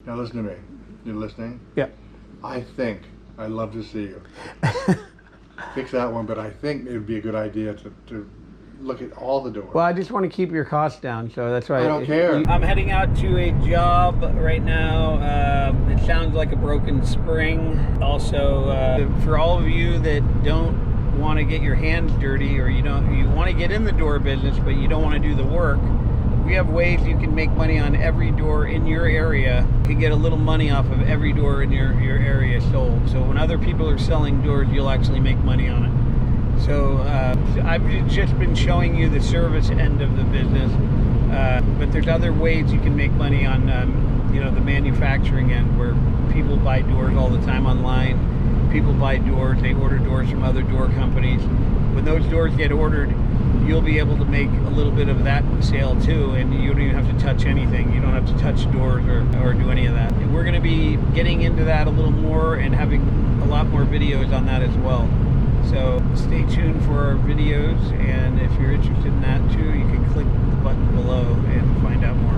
Now listen to me. You're listening? Yeah. I think I'd love to see you. Fix that one, but I think it would be a good idea to look at all the doors. Well, I just want to keep your costs down, so that's why I don't care. I'm heading out to a job right now. It sounds like a broken spring. Also, for all of you that don't want to get your hands dirty, or you want to get in the door business, but you don't want to do the work, we have ways you can make money on every door in your area. You can get a little money off of every door in your area sold. So when other people are selling doors, you'll actually make money on it. So I've just been showing you the service end of the business, but there's other ways you can make money on, the manufacturing end, where people buy doors all the time online. People buy doors, they order doors from other door companies. When those doors get ordered, you'll be able to make a little bit of that sale too, and you don't even have to touch anything. You don't have to touch doors or do any of that. And we're going to be getting into that a little more and having a lot more videos on that as well. So stay tuned for our videos, and if you're interested in that too, you can click the button below and find out more.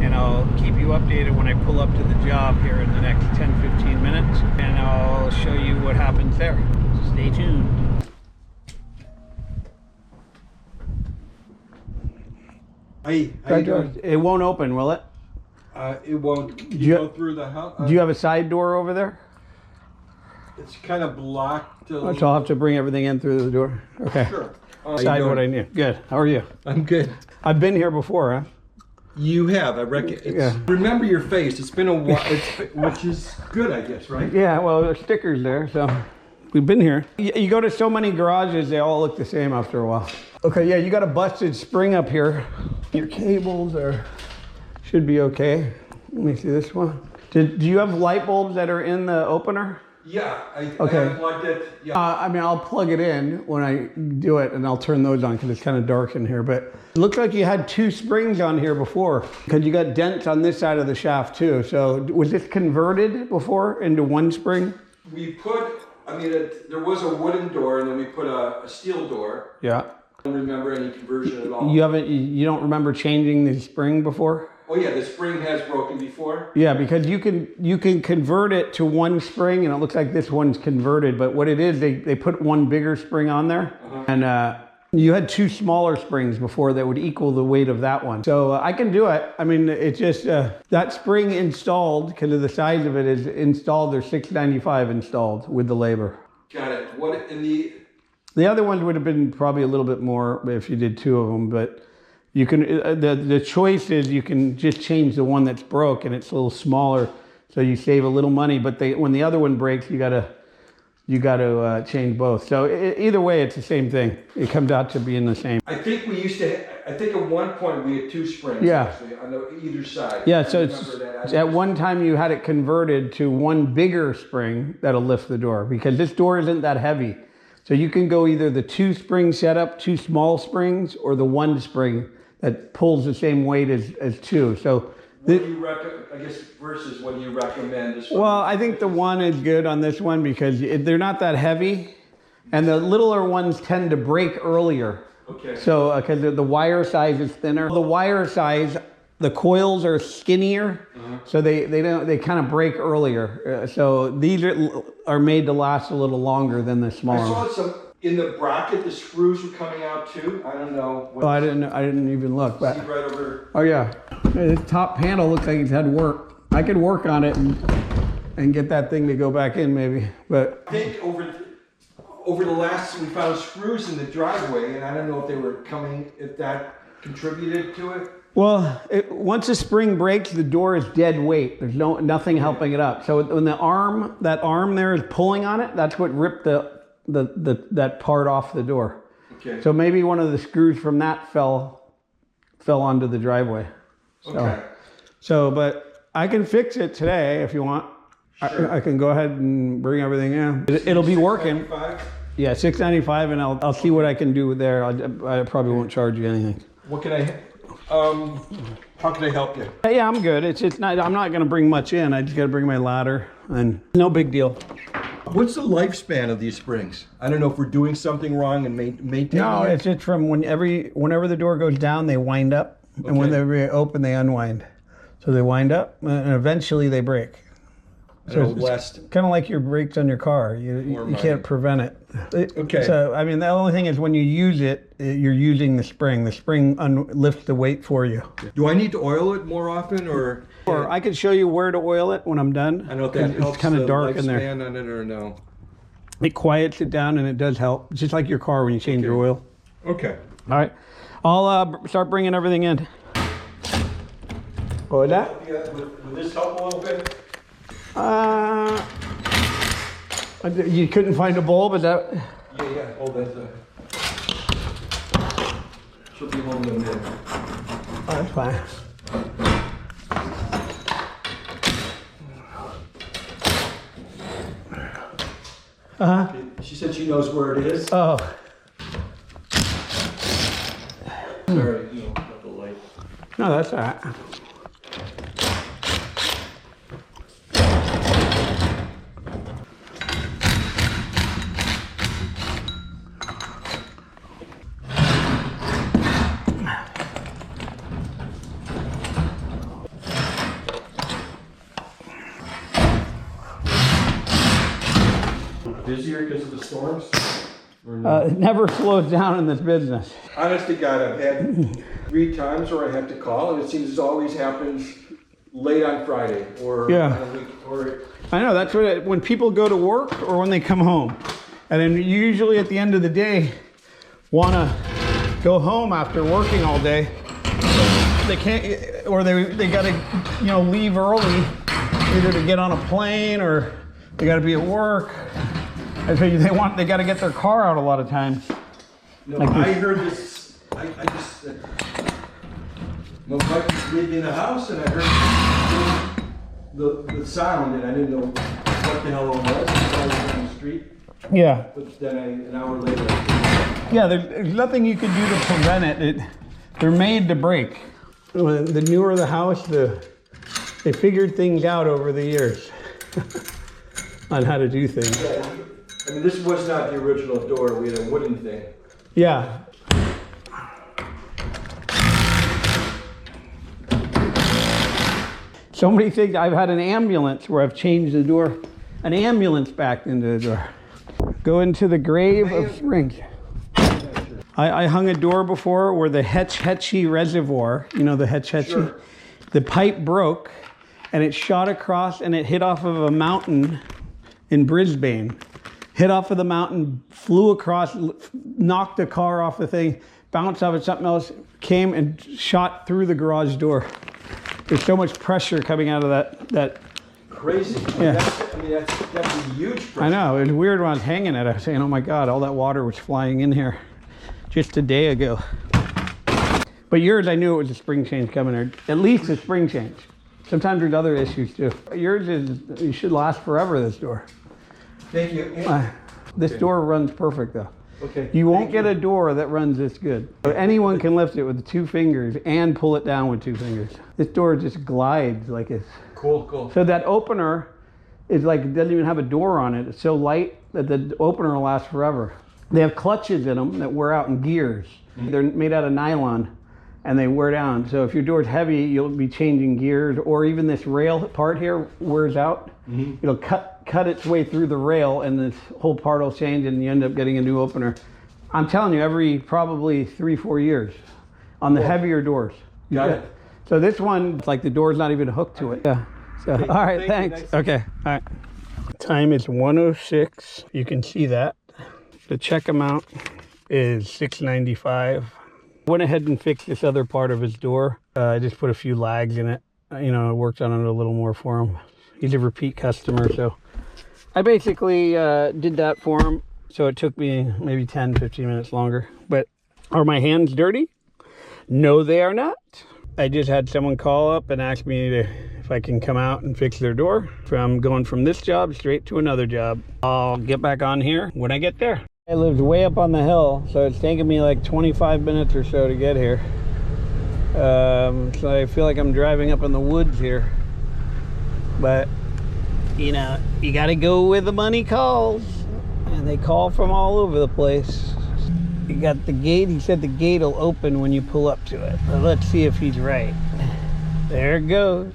And I'll keep you updated when I pull up to the job here in the next 10-15 minutes, and I'll show you what happens there. So stay tuned. It won't open, will it? It won't. You go through the house. Do you have a side door over there? It's kind of blocked. So I'll have to bring everything in through the door. Okay. Sure. Side what I need. Good. How are you? I'm good. I've been here before, huh? You have. I reckon. Yeah. Remember your face. It's been a while, which is good, I guess, right? Yeah. Well, there's stickers there, so we've been here. You go to so many garages, they all look the same after a while. Okay. Yeah, you got a busted spring up here. Your cables should be okay. Let me see this one. Do you have light bulbs that are in the opener? Yeah, I plugged it. Yeah. I'll plug it in when I do it, and I'll turn those on because it's kind of dark in here. But it looks like you had two springs on here before, because you got dents on this side of the shaft too. So was this converted before into one spring? We put, there was a wooden door, and then we put a steel door. Yeah. I don't remember any conversion at all. You don't remember changing the spring before? Oh yeah, the spring has broken before. Yeah, because you can convert it to one spring, and it looks like this one's converted. But what it is, they put one bigger spring on there, and you had two smaller springs before that would equal the weight of that one. So I can do it. I mean, it's just that spring installed, because of the size of it, is installed. There's $695 installed with the labor. Got it. What in the other ones would have been probably a little bit more if you did two of them, but. You can the choice is you can just change the one that's broke, and it's a little smaller, so you save a little money. But when the other one breaks, you gotta change both. So either way, it's the same thing. It comes out to being the same. I think we used to. I think at one point we had two springs. Yeah. Actually, on either side. Yeah. So at one time you had it converted to one bigger spring that'll lift the door, because this door isn't that heavy. So you can go either the two spring setup, two small springs, or the one spring that pulls the same weight as two. So what do you versus what do you recommend? As well, I think the one is good on this one because they're not that heavy, and the littler ones tend to break earlier. Okay. So because the wire size is thinner, the wire size, the coils are skinnier, so they kind of break earlier. So these are made to last a little longer than the smaller ones. I saw some in the bracket. The screws were coming out too. I don't know. Oh, I didn't even look. But see right over. Oh yeah, this top panel looks like it's had work. I could work on it and get that thing to go back in maybe. But I think over the last, we found screws in the driveway, and I don't know if they were coming. If that contributed to it. Well, once a spring breaks, the door is dead weight. There's nothing helping it up. So when that arm there is pulling on it, that's what ripped that part off the door. Okay. So maybe one of the screws from that fell onto the driveway. Okay. So, but I can fix it today if you want. Sure. I can go ahead and bring everything in. It'll be working. Yeah, $695, and I'll see what I can do there. I probably won't charge you anything. What can I? How can I help you? Yeah, I'm good. It's not. I'm not going to bring much in. I just got to bring my ladder, and no big deal. What's the lifespan of these springs? I don't know if we're doing something wrong and maintaining. No, it's just from whenever the door goes down, they wind up, and when they reopen, they unwind. So they wind up and eventually they break. So It'll last. Kind of like your brakes on your car. You can't prevent it. Okay. So, I mean, the only thing is when you use it, you're using the spring. The spring lifts the weight for you. Do I need to oil it more often, or? Or I could show you where to oil it when I'm done. I know if that helps. It's kind of the dark in there. lifespan on it, or no? It quiets it down and it does help. It's just like your car when you change your oil. Okay. All right. I'll start bringing everything in. What was that? Would this help a little bit? You couldn't find a bulb, is that? Yeah. Oh, that's she'll be holding them in. Oh, that's fine. She said she knows where it is. Oh. Sorry, got the light. No, that's all right. Busier because of the storms? Or no? It never slows down in this business. Honest to God, I've had 3 times where I have to call, and it seems it always happens late on Friday or Yeah. on a week. Or I know, that's what when people go to work or when they come home. And then usually at the end of the day, want to go home after working all day. They can't, or they got to, leave early, either to get on a plane or they got to be at work. I tell you, they got to get their car out a lot of times. no, Like I this. heard this. I just my wife lived in the house, and I heard the sound, and I didn't know what the hell it was. I was on the street, Yeah. but then an hour later. Yeah, there's nothing you can do to prevent it. They're made to break. The newer the house, they figured things out over the years on how to do things. Yeah, I mean, this was not the original door. We had a wooden thing. Yeah. So many things. I've had an ambulance where I've changed the door. An ambulance backed into the door. Go into the grave of springs. I hung a door before where the Hetch Hetchy reservoir, the Hetch Hetchy, Sure. the pipe broke and it shot across and it hit off of a mountain in Brisbane. Hit off of the mountain, flew across, knocked the car off the thing, bounced off of something else, came and shot through the garage door. There's so much pressure coming out of that. Crazy. Yeah. That's a huge pressure. I know, it was weird when I was hanging it. I was saying, oh my God, all that water was flying in here just a day ago. But yours, I knew it was a spring change coming, or at least a spring change. Sometimes there's other issues too. Yours you should last forever, this door. Thank you. This door runs perfect though. Okay. You won't get a door that runs this good. Anyone can lift it with 2 fingers and pull it down with 2 fingers. This door just glides like it's... Cool. So that opener is like, it doesn't even have a door on it. It's so light that the opener will last forever. They have clutches in them that wear out in gears. They're made out of nylon and they wear down. So if your door's heavy, you'll be changing gears, or even this rail part here wears out. It'll cut its way through the rail and this whole part will change and you end up getting a new opener. I'm telling you, every probably 3-4 years on the heavier doors. Got it. So this one, it's like the door's not even hooked to it. Yeah. So, Okay, all right, thank you. thanks. Okay, all right. Time is 1:06. You can see that. The check amount is $6.95. Went ahead and fixed this other part of his door. I just put a few lags in it. I worked on it a little more for him. He's a repeat customer, so I basically did that for him. So it took me maybe 10-15 minutes longer. But are my hands dirty? No, they are not. I just had someone call up and ask me if I can come out and fix their door. I'm going from this job straight to another job. I'll get back on here when I get there. I lived way up on the hill, so it's taken me like 25 minutes or so to get here. So I feel like I'm driving up in the woods here. But, you gotta go where the money calls. And they call from all over the place. You got the gate. He said the gate will open when you pull up to it. But let's see if he's right. There it goes.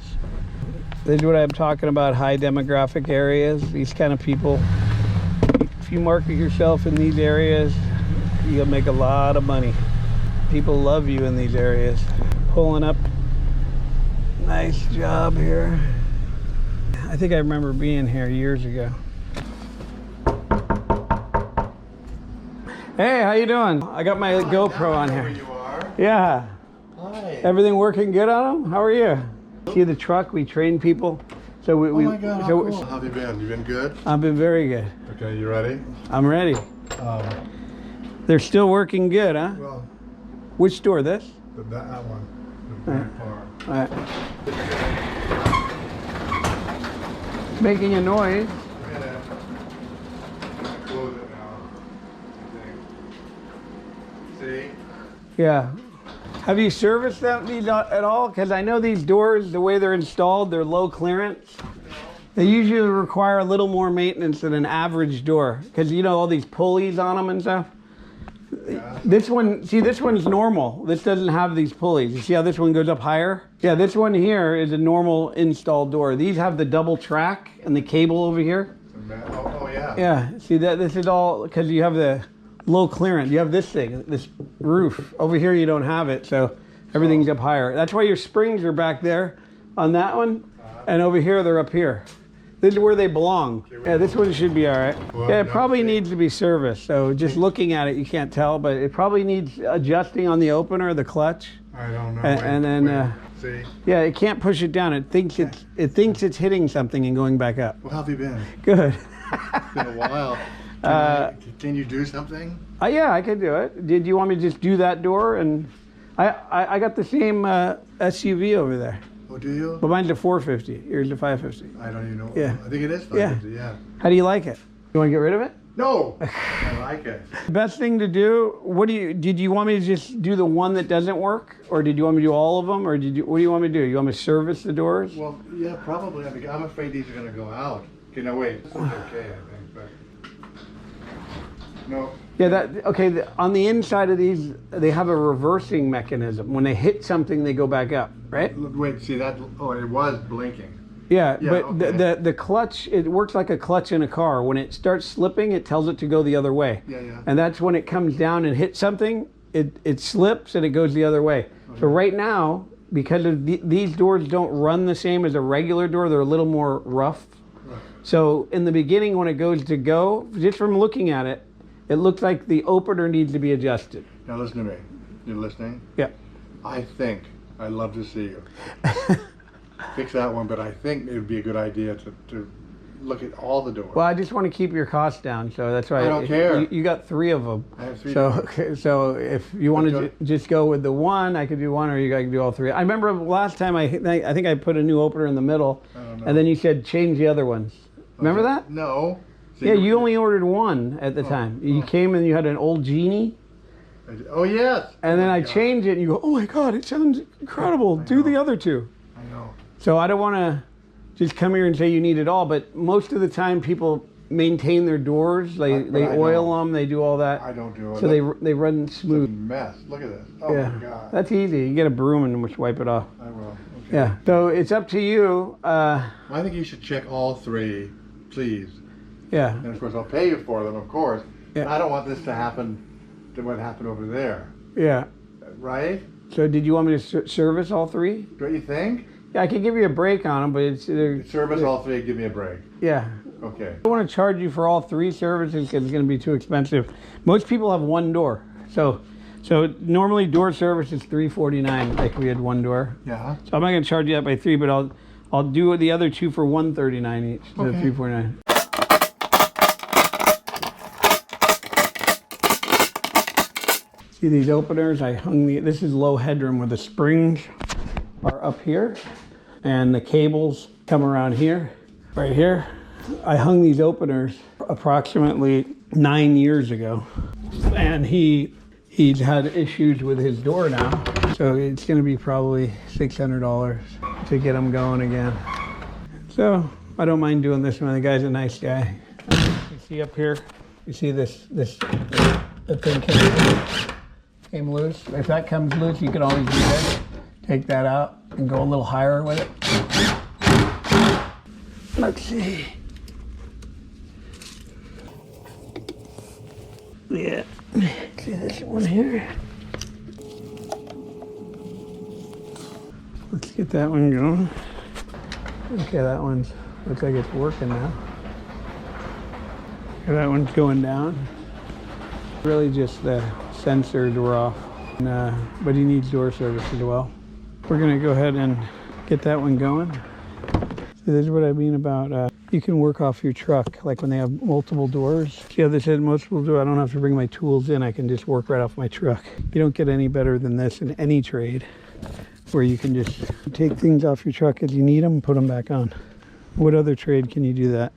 This is what I'm talking about, high demographic areas. These kind of people, if you market yourself in these areas, you'll make a lot of money. People love you in these areas. Pulling up. Nice job here. I think I remember being here years ago. Hey, how you doing? I got my GoPro on here. Where you are? Yeah. Hi. Everything working good on them? How are you? See the truck? We train people. So we. Oh my God, how cool. How have you been? You been good? I've been very good. Okay, you ready? I'm ready. They're still working good, huh? Well, Which door? This? that one. The back part. All right. It's making a noise. I'm gonna close it now. I think. See? Yeah. Have you serviced these at all? Because I know these doors, the way they're installed, they're low clearance. They usually require a little more maintenance than an average door. Because you know all these pulleys on them and stuff. Yeah. This one, see, this one's normal. This doesn't have these pulleys. You see how this one goes up higher? Yeah, this one here is a normal installed door. These have the double track and the cable over here. Oh yeah. Yeah, see that this is all because you have the low clearance. You have this thing, this roof. Over here you don't have it, so everything's up higher. That's why your springs are back there on that one, and over here they're up here. This is where they belong. Yeah, this one should be all right. Well, Yeah, it no, probably see. needs to be serviced. So just looking at it, you can't tell, but it probably needs adjusting on the opener, the clutch. I don't know. And then, see? Yeah, it can't push it down. It thinks it's hitting something and going back up. Well, how have you been? Good. It's been a while. Can you do something? Yeah, I could do it. Did you want me to just do that door? And I got the same SUV over there, Oh, do you? but mine's a 450. Yours a 550. I don't even know. Yeah. I think it is Yeah. 550, yeah. How do you like it? You want to get rid of it? No! I like it. Best thing to do. Did you want me to just do the one that doesn't work, or did you want me to do all of them, or what do you want me to do? You want me to service the doors? Well, yeah, probably. I'm afraid these are going to go out. Okay, no, wait. This is okay, I think, but... No. Yeah, okay, on the inside of these, they have a reversing mechanism. When they hit something, they go back up, right? Wait, see that? Oh, it was blinking. Yeah, Yeah, but okay. the clutch, it works like a clutch in a car. When it starts slipping, it tells it to go the other way. Yeah, yeah. And that's when it comes down and hits something, it slips and it goes the other way. Okay. So right now, because of these doors don't run the same as a regular door, they're a little more rough. Right. So in the beginning, when it goes to go, just from looking at it, it looks like the opener needs to be adjusted. Now listen to me. You listening? Yeah. I think I'd love to see you fix that one, but I think it would be a good idea to look at all the doors. Well, I just want to keep your costs down, so that's why I don't care. You got 3 of them. I have 3 So, doors. okay, so if you want to just go with the one, I could do one, or you guys can do all 3. I remember last time I think I put a new opener in the middle, I don't know. and then you said change the other ones. Remember Okay. that? No. See, Yeah, you only ordered one at the Oh, time. You oh. came and you had an old Genie, Oh, yes. and then Oh, I God. changed it, and you go, oh my God, it sounds incredible. I Do know. the other 2. I know. So I don't want to just come here and say you need it all, but most of the time people maintain their doors. They I oil don't. them. They do all that. I don't do it. So they run It's a smooth. mess. Look at this. Oh, Yeah, my God. that's easy. You get a broom and just wipe it off. I will. Okay. Yeah. So it's up to you. I think you should check all 3, please. Yeah. And of course, I'll pay you for them, of course. Yeah. But I don't want this to happen to what happened over there. Yeah. Right? So did you want me to service all 3? Don't you think? Yeah, I could give you a break on them, but they're, Service all 3, give me a break. yeah. Okay. I don't want to charge you for all 3 services because it's going to be too expensive. Most people have one door. So normally door service is $349, like we had one door. Yeah. So I'm not going to charge you that by 3, but I'll do the other 2 for $139 each. So Okay. $349. See these openers? I hung this is low headroom where the springs are up here and the cables come around here, right here. I hung these openers approximately 9 years ago, and he's had issues with his door now, so it's going to be probably $600 to get them going again. So I don't mind doing this one. The guy's a nice guy. You see up here, you see the thing came loose. If that comes loose, you can always do this take that out and go a little higher with it. Let's see. Yeah, see this one here? Let's get that one going. Okay, that one's, looks like it's working now. Okay, that one's going down. Really just the sensor door off, but he needs door service as well. We're gonna go ahead and get that one going. So this is what I mean about you can work off your truck, like when they have multiple doors. See how this has multiple doors? I don't have to bring my tools in. I can just work right off my truck. You don't get any better than this in any trade, where you can just take things off your truck as you need them and put them back on. What other trade can you do that?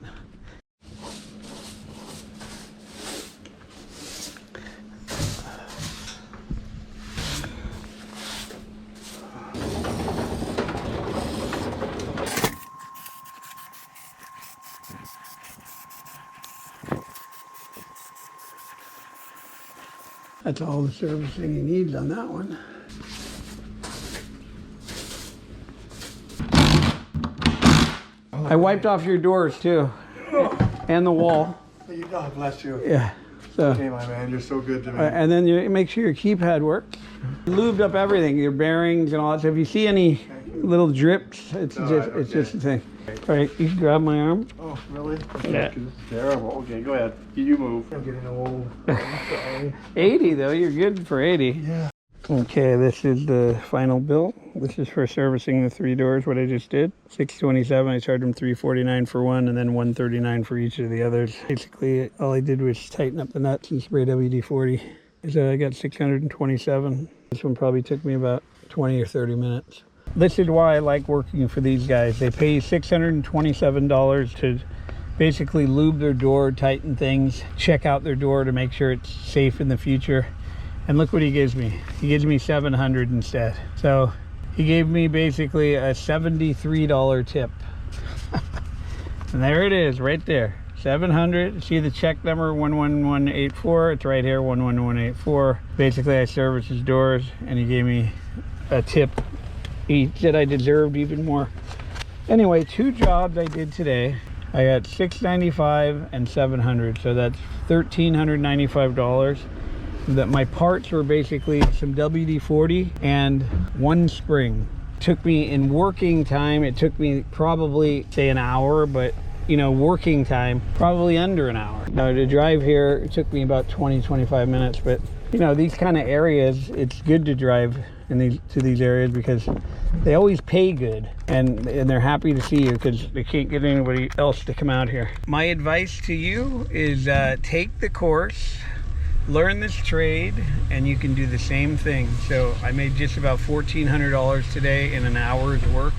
That's all the servicing he needs on that one. I wiped off your doors too, and the wall. God bless you. Yeah. So. Okay, my man, you're so good to me. And then you make sure your keypad works. Lubed up everything, your bearings and all that. So if you see any little drips, it's just a thing. All right, you can grab my arm. Oh, really? Yeah. This is terrible. Okay, go ahead. You move. I'm getting old. I'm sorry. 80 though, you're good for 80. Yeah. Okay, this is the final bill. This is for servicing the 3 doors, what I just did. $627, I charged them $349 for one and then $139 for each of the others. Basically, all I did was tighten up the nuts and spray WD-40. So I got $627. This one probably took me about 20 or 30 minutes. This is why I like working for these guys. They pay you $627 to basically lube their door, tighten things, check out their door to make sure it's safe in the future. And look what he gives me. He gives me $700 instead. So he gave me basically a $73 tip. And there it is, right there. $700. See the check number 11184? It's right here, 11184. Basically, I service his doors, and he gave me a tip. He said I deserved even more. Anyway, 2 jobs I did today. I got $695 and $700, so that's $1,395. That my parts were basically some WD-40 and 1 spring. Took me in working time, it took me probably say an hour, but you know, working time probably under an hour. Now to drive here, it took me about 20-25 minutes, but you know, these kind of areas, it's good to drive in to these areas because they always pay good, and they're happy to see you because they can't get anybody else to come out here. My advice to you is take the course, learn this trade, and you can do the same thing. So I made just about $1,400 today in an hour's work.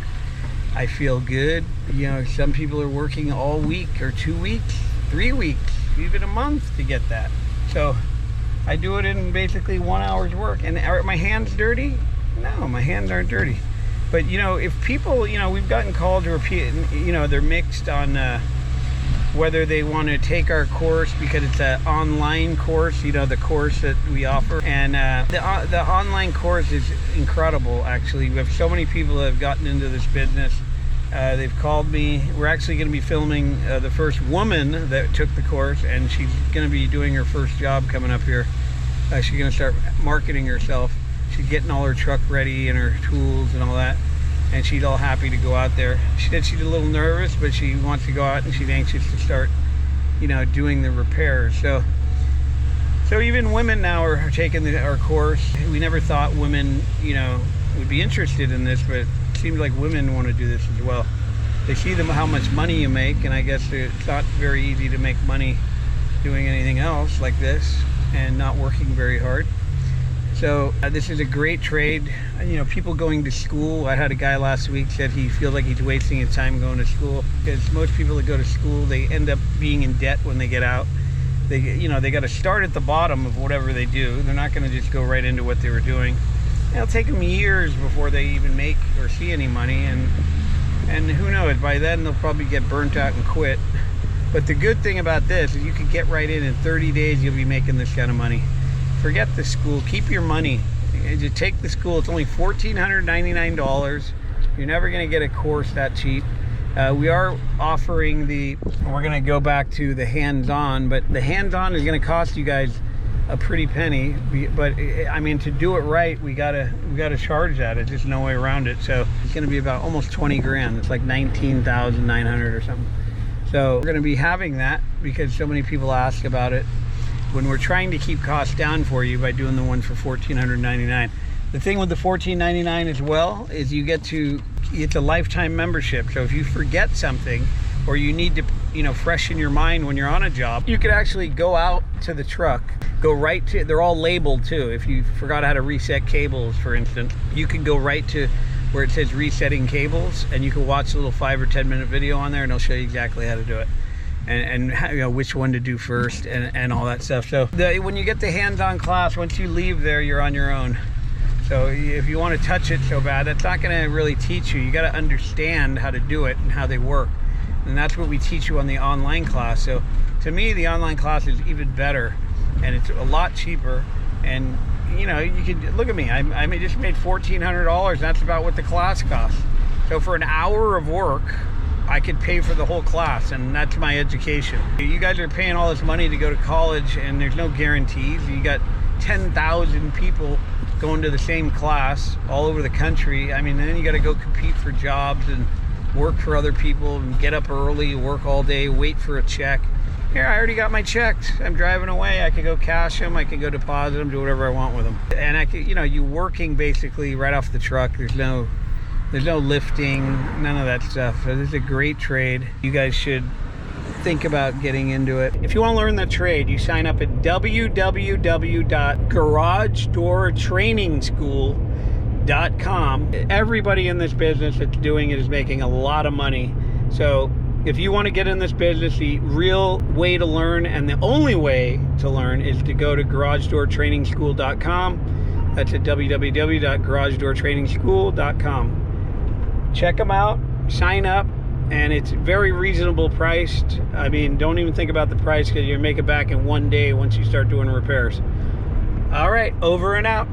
I feel good. You know, some people are working all week or 2 weeks, 3 weeks, even a month to get that. So I do it in basically 1 hour's work. And are my hands dirty? No, my hands aren't dirty. But you know, if people, you know, we've gotten called to repeat, you know, they're mixed on whether they want to take our course because it's an online course, you know, the course that we offer. And the online course is incredible, actually. We have so many people that have gotten into this business. They've called me. We're actually going to be filming the first woman that took the course, and she's going to be doing her first job coming up here. She's going to start marketing herself. She's getting all her truck ready and her tools and all that. And she's all happy to go out there. She said she's a little nervous, but she wants to go out and she's anxious to start, you know, doing the repairs. So even women now are taking our course. We never thought women, you know, would be interested in this, but it seems like women want to do this as well. They see how much money you make, and I guess it's not very easy to make money doing anything else like this and not working very hard. So this is a great trade. You know, people going to school. I had a guy last week said he feels like he's wasting his time going to school because most people that go to school, they end up being in debt when they get out. They, you know, they got to start at the bottom of whatever they do. They're not going to just go right into what they were doing. It'll take them years before they even make or see any money, and who knows, by then they'll probably get burnt out and quit. But the good thing about this is you can get right in 30 days, you'll be making this kind of money. Forget the school, keep your money. to take the school. It's only $1,499. You're never going to get a course that cheap. We are offering we're going to go back to the hands-on, but the hands-on is going to cost you guys a pretty penny. But I mean, to do it right, we gotta charge that. It's just no way around it. So it's going to be about almost 20 grand. It's like 19,900 or something. So we're going to be having that because so many people ask about it when we're trying to keep costs down for you by doing the one for $1,499. The thing with the $1,499 as well is it's a lifetime membership. So if you forget something or you need to, freshen your mind when you're on a job, you could actually go out to the truck, go right to, they're all labeled too. If you forgot how to reset cables, for instance, you can go right to where it says resetting cables, and you can watch a little 5 or 10 minute video on there, and it'll show you exactly how to do it. And which one to do first and all that stuff. So when you get the hands-on class, once you leave there, you're on your own. So if you want to touch it so bad, that's not going to really teach you. You got to understand how to do it and how they work. And that's what we teach you on the online class. So to me, the online class is even better, and it's a lot cheaper. And you can look at me. I just made $1,400. That's about what the class costs. So for an hour of work, I could pay for the whole class, and that's my education. You guys are paying all this money to go to college, and there's no guarantees. You got 10,000 people going to the same class all over the country. I mean, then you got to go compete for jobs and work for other people and get up early, work all day, wait for a check. Here, I already got my checks. I'm driving away. I could go cash them. I could go deposit them, do whatever I want with them. And I could, you working basically right off the truck. There's no lifting, none of that stuff. So this is a great trade. You guys should think about getting into it. If you want to learn the trade, you sign up at www.garagedoortrainingschool.com. Everybody in this business that's doing it is making a lot of money. So if you want to get in this business, the real way to learn and the only way to learn is to go to garagedoortrainingschool.com. That's at www.garagedoortrainingschool.com. Check them out, sign up, and it's very reasonable priced. I mean, don't even think about the price because you make it back in one day once you start doing repairs. All right, over and out.